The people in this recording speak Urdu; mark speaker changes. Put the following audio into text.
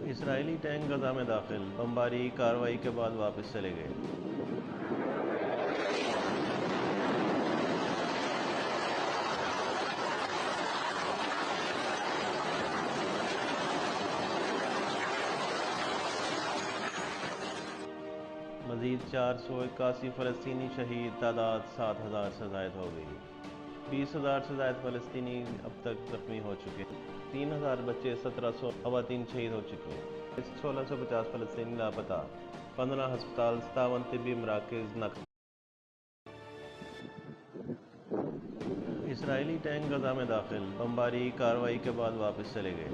Speaker 1: اسرائیلی ٹینک غزہ میں داخل، بمباری کارروائی کے بعد واپس چلے گئے۔ مزید 481 فلسطینی شہید، تعداد 7,000 سے زائد ہو گئی۔ 20,000 سے زائد فلسطینی اب تک زخمی ہو چکے ہیں۔ 3,000 بچے، 1,700 خواتین شہید ہو چکی ہیں۔ 1,650 فلسطینی لاپتہ، 15 ہسپتال، 57 طبی مراکز ناکافی۔ اسرائیلی ٹینک غزہ میں داخل، بمباری کارروائی کے بعد واپس چلے گئے۔